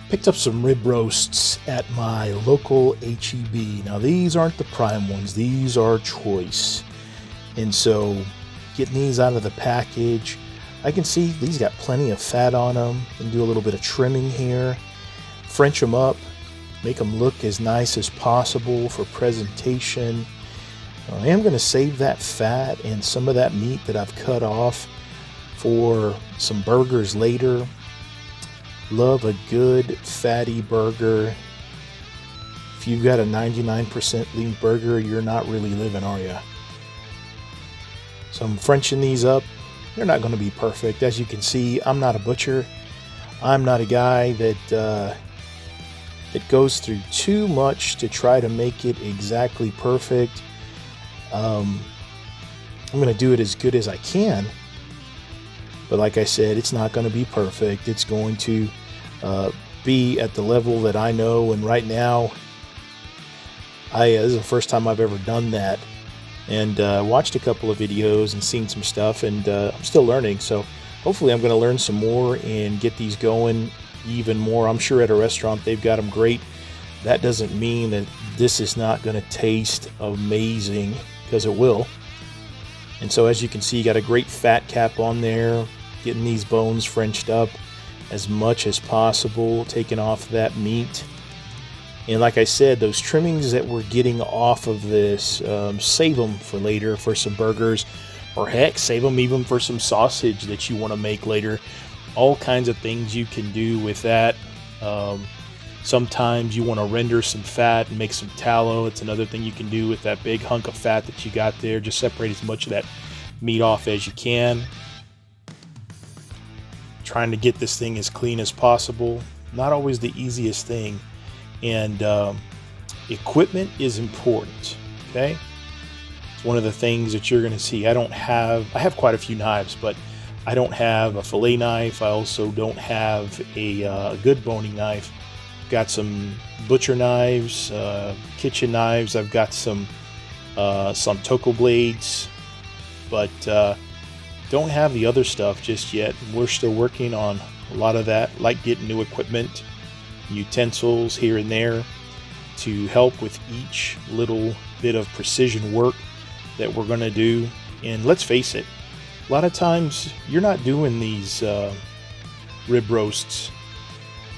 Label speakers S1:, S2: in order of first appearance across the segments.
S1: Picked up some rib roasts at my local HEB. Now these aren't the prime ones, these are choice. And so getting these out of the package, I can see these got plenty of fat on them. And do a little bit of trimming here. French them up, make them look as nice as possible for presentation. I am going to save that fat and some of that meat that I've cut off for some burgers later. Love a good fatty burger. If you've got a 99% lean burger, you're not really living, are you? So I'm Frenching these up. They're not going to be perfect. As you can see, I'm not a butcher. I'm not a guy that goes through too much to try to make it exactly perfect. I'm going to do it as good as I can. But like I said, it's not going to be perfect. It's going to be at the level that I know. And right now, this is the first time I've ever done that. And watched a couple of videos and seen some stuff. And I'm still learning. So hopefully I'm going to learn some more and get these going even more. I'm sure at a restaurant they've got them great. That doesn't mean that this is not going to taste amazing, because it will. And so as you can see, you got a great fat cap on there. Getting these bones Frenched up as much as possible, taking off that meat. And like I said, those trimmings that we're getting off of this, save them for later for some burgers, or heck, save them even for some sausage that you want to make later. All kinds of things you can do with that. Sometimes you want to render some fat and make some tallow. It's another thing you can do with that big hunk of fat that you got there. Just separate as much of that meat off as you can. Trying to get this thing as clean as possible. Not always the easiest thing. And equipment is important, okay? It's one of the things that you're going to see. I have quite a few knives, but I don't have a fillet knife. I also don't have a good boning knife. Got some butcher knives, kitchen knives. I've got some toko blades, but don't have the other stuff just yet. We're still working on a lot of that, like getting new equipment, utensils here and there to help with each little bit of precision work that we're going to do. And let's face it, a lot of times you're not doing these rib roasts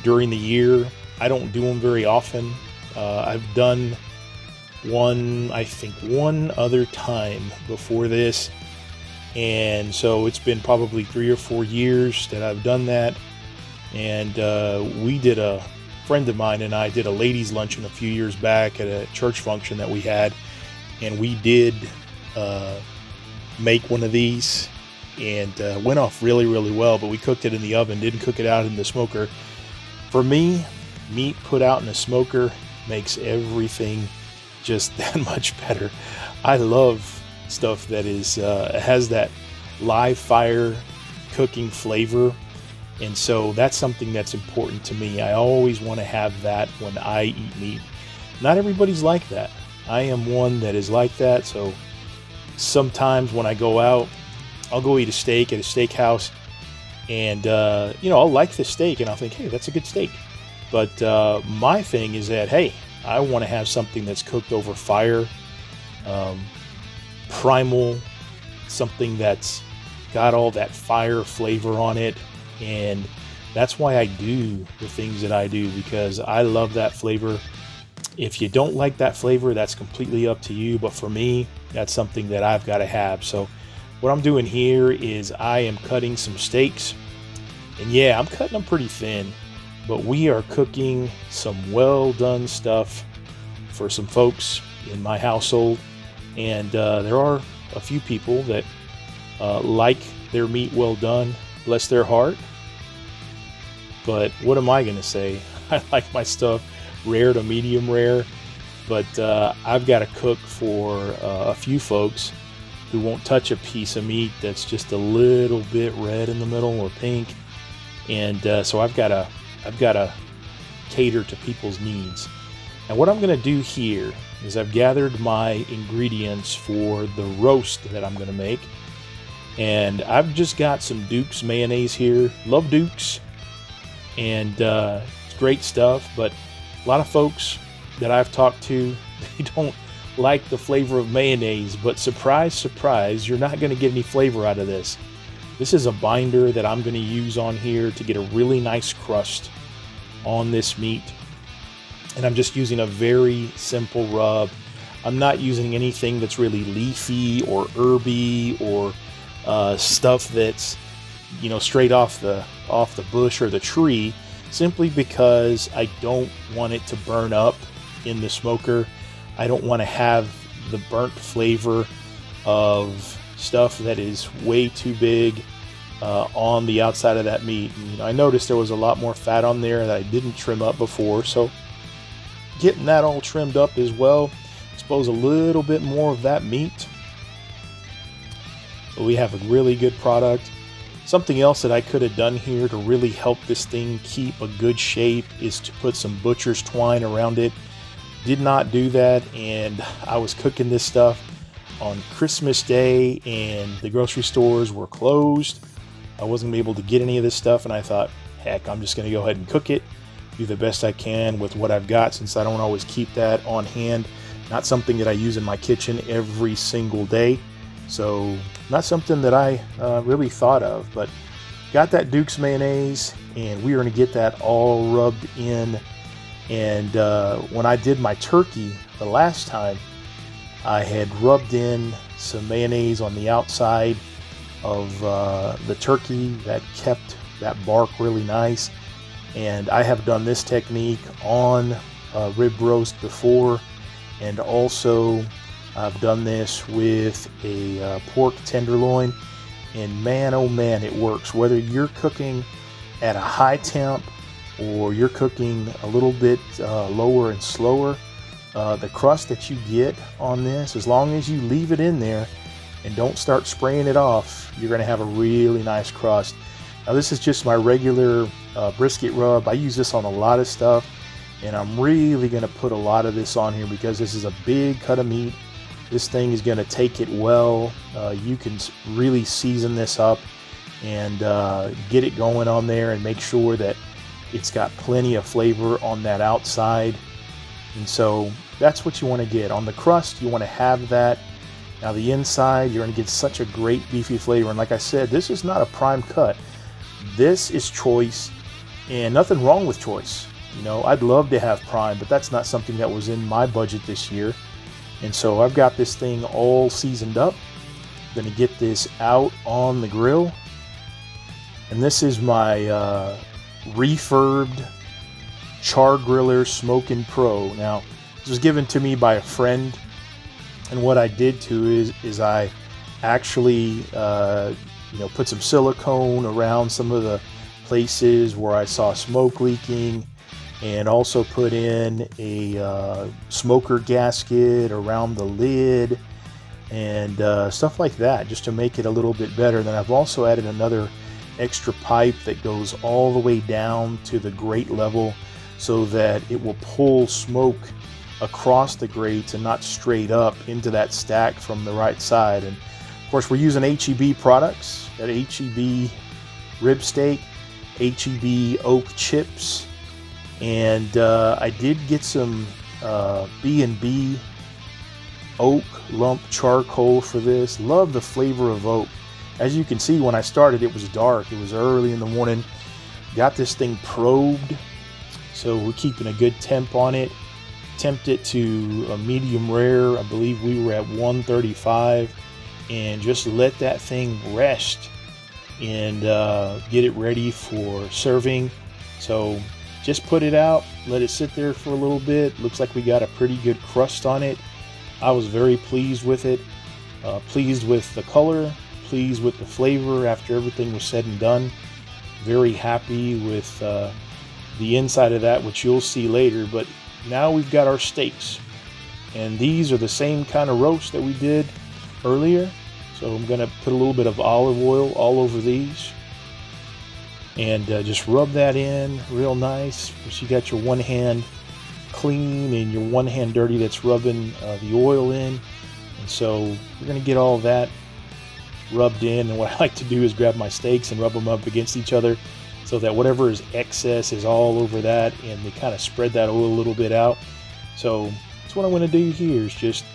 S1: during the year. I don't do them very often. I've done one, I think one other time before this. And so it's been probably 3 or 4 years that I've done that. And a friend of mine and I did a ladies' luncheon a few years back at a church function that we had. And we did make one of these, and went off really, really well. But we cooked it in the oven, didn't cook it out in the smoker. For me, meat put out in a smoker makes everything just that much better. I love stuff that has that live fire cooking flavor, and so that's something that's important to me. I always want to have that when I eat meat. Not everybody's like that. I am one that is like that. So sometimes when I go out, I'll go eat a steak at a steakhouse, and I'll like the steak and I'll think, hey, that's a good steak. But my thing is that, hey, I want to have something that's cooked over fire, primal, something that's got all that fire flavor on it. And that's why I do the things that I do, because I love that flavor. If you don't like that flavor, that's completely up to you. But for me, that's something that I've got to have. So what I'm doing here is I am cutting some steaks. And yeah, I'm cutting them pretty thin. But we are cooking some well done stuff for some folks in my household. And there are a few people that like their meat well done. Bless their heart. But what am I going to say? I like my stuff rare to medium rare. But I've got to cook for a few folks who won't touch a piece of meat that's just a little bit red in the middle or pink. And so I've got to cater to people's needs. And what I'm going to do here is I've gathered my ingredients for the roast that I'm going to make. And I've just got some Duke's mayonnaise here. Love Duke's. And it's great stuff, but a lot of folks that I've talked to, they don't like the flavor of mayonnaise. But surprise, surprise, you're not going to get any flavor out of this. This is a binder that I'm going to use on here to get a really nice crust on this meat. And I'm just using a very simple rub. I'm not using anything that's really leafy or herby or stuff that's, you know, straight off the bush or the tree, simply because I don't want it to burn up in the smoker. I don't want to have the burnt flavor of stuff that is way too big on the outside of that meat. And, you know, I noticed there was a lot more fat on there that I didn't trim up before, so getting that all trimmed up as well, expose a little bit more of that meat. So we have a really good product. Something else that I could have done here to really help this thing keep a good shape is to put some butcher's twine around it. Did not do that, and I was cooking this stuff on Christmas Day and the grocery stores were closed. I wasn't able to get any of this stuff, and I thought, heck, I'm just going to go ahead and cook it, do the best I can with what I've got, since I don't always keep that on hand. Not something that I use in my kitchen every single day, so not something that I really thought of. But got that Duke's mayonnaise, and we are going to get that all rubbed in. And when I did my turkey the last time, I had rubbed in some mayonnaise on the outside of the turkey that kept that bark really nice. And I have done this technique on rib roast before, and also I've done this with a pork tenderloin, and man, oh man, it works. Whether you're cooking at a high temp or you're cooking a little bit lower and slower, the crust that you get on this, as long as you leave it in there and don't start spraying it off, you're going to have a really nice crust. Now this is just my regular brisket rub. I use this on a lot of stuff, and I'm really going to put a lot of this on here because this is a big cut of meat. This thing is going to take it well. You can really season this up and get it going on there and make sure that it's got plenty of flavor on that outside. And so that's what you want to get. On the crust, you want to have that. Now the inside, you're going to get such a great beefy flavor. And like I said, this is not a prime cut. This is choice, and nothing wrong with choice. You know, I'd love to have prime, but that's not something that was in my budget this year. And so I've got this thing all seasoned up. I'm going to get this out on the grill. And this is my refurbed char griller Smokin' Pro. Now, this was given to me by a friend, and what I did too is I actually put some silicone around some of the places where I saw smoke leaking, and also put in a smoker gasket around the lid and stuff like that, just to make it a little bit better. Then I've also added another extra pipe that goes all the way down to the grate level so that it will pull smoke across the grates and not straight up into that stack from the right side. And of course, we're using HEB products, that HEB rib steak, HEB oak chips, and I did get some B&B oak lump charcoal for this. Love the flavor of oak. As you can see, when I started, it was dark. It was early in the morning. Got this thing probed, so we're keeping a good temp on it. Temped it to a medium rare. I believe we were at 135, and just let that thing rest and get it ready for serving. So just put it out, let it sit there for a little bit. Looks like we got a pretty good crust on it. I was very pleased with it, pleased with the color, pleased with the flavor after everything was said and done. Very happy with the inside of that, which you'll see later. But now we've got our steaks, and these are the same kind of roast that we did earlier. So I'm going to put a little bit of olive oil all over these and just rub that in real nice. So you got your one hand clean and your one hand dirty that's rubbing the oil in. And so we're going to get all that rubbed in. And what I like to do is grab my steaks and rub them up against each other so that whatever is excess is all over that, and they kind of spread that oil a little bit out. So that's what I'm going to do here, is just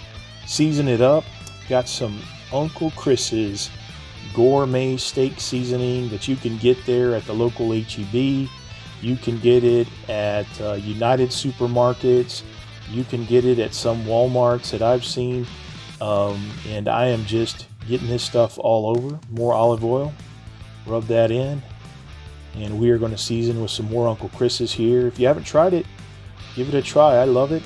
S1: season it up. Got some Uncle Chris's gourmet steak seasoning that you can get there at the local HEB. You can get it at United Supermarkets. You can get it at some Wal-Marts that I've seen. And I am just getting this stuff all over. More olive oil. Rub that in. And we are going to season with some more Uncle Chris's here. If you haven't tried it, give it a try. I love it.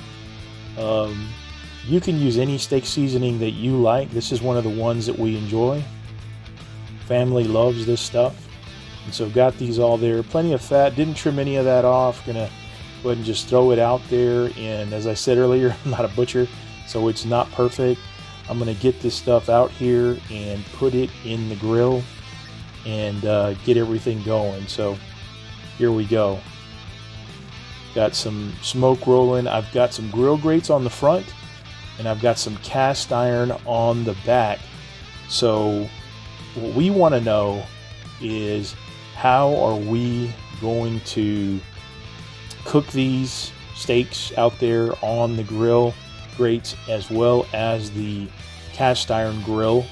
S1: You can use any steak seasoning that you like. This is one of the ones that we enjoy. Family loves this stuff. And so got these all there. Plenty of fat. Didn't trim any of that off. Gonna go ahead and just throw it out there. And as I said earlier, I'm not a butcher, so it's not perfect. I'm gonna get this stuff out here and put it in the grill and get everything going. So here we go. Got some smoke rolling. I've got some grill grates on the front, and I've got some cast iron on the back. So what we want to know is, how are we going to cook these steaks out there on the grill grates as well as the cast iron grill,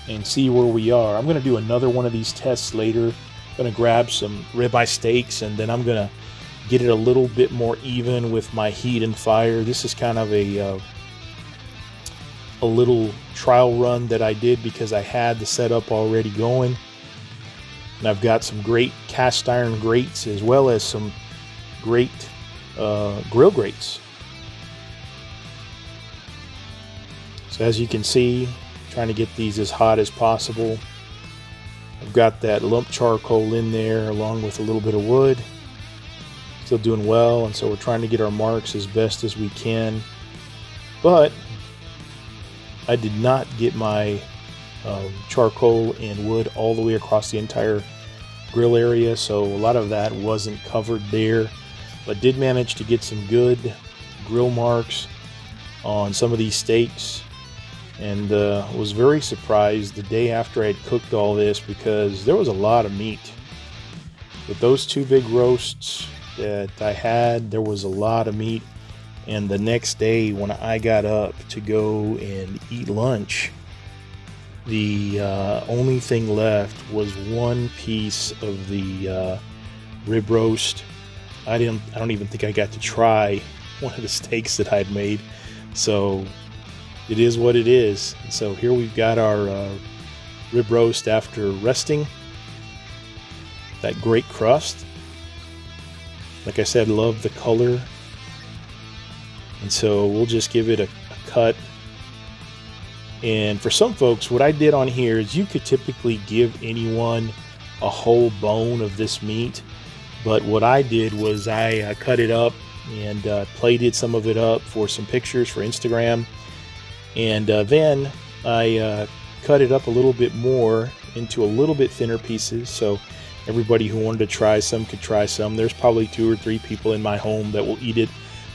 S1: and see where we are. I'm going to do another one of these tests later. I'm going to grab some ribeye steaks, and then I'm going to get it a little bit more even with my heat and fire. This is kind of a little trial run that I did because I had the setup already going. And I've got some great cast iron grates as well as some great grill grates. So as you can see, trying to get these as hot as possible. I've got that lump charcoal in there along with a little bit of wood. Still doing well, and so we're trying to get our marks as best as we can. But I did not get my charcoal and wood all the way across the entire grill area, so a lot of that wasn't covered there, but did manage to get some good grill marks on some of these steaks. And was very surprised the day after I had cooked all this, because there was a lot of meat. With those two big roasts that I had, there was a lot of meat. And the next day when I got up to go and eat lunch, the only thing left was one piece of the rib roast. I don't even think I got to try one of the steaks that I'd made. So it is what it is. And so here we've got our rib roast after resting. That great crust. Like I said, love the color. And so we'll just give it a cut. And for some folks, what I did on here is, you could typically give anyone a whole bone of this meat. But what I did was I cut it up and plated some of it up for some pictures for Instagram. And then I cut it up a little bit more into a little bit thinner pieces, so everybody who wanted to try some could try some. There's probably 2 or 3 people in my home that will eat it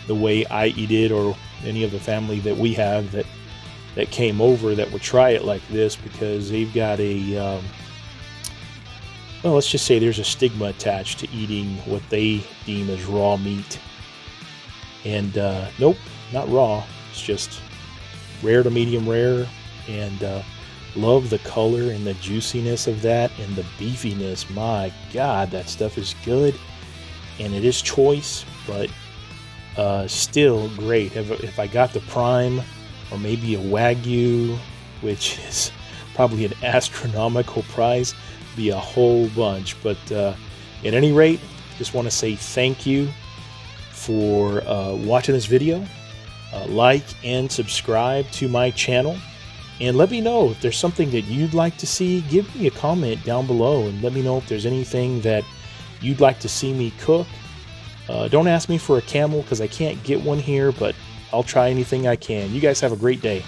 S1: the way I eat it, or any of the family that we have that came over that would try it like this, because they've got a well, let's just say there's a stigma attached to eating what they deem as raw meat. And nope, not raw. It's just rare to medium rare, and love the color and the juiciness of that, and the beefiness. My God, that stuff is good, and it is choice, but still great. If I got the prime, or maybe a Wagyu, which is probably an astronomical price, be a whole bunch. But at any rate, just want to say thank you for watching this video. Like and subscribe to my channel, and let me know if there's something that you'd like to see. Give me a comment down below and let me know if there's anything that you'd like to see me cook. Don't ask me for a camel because I can't get one here, but I'll try anything I can. You guys have a great day.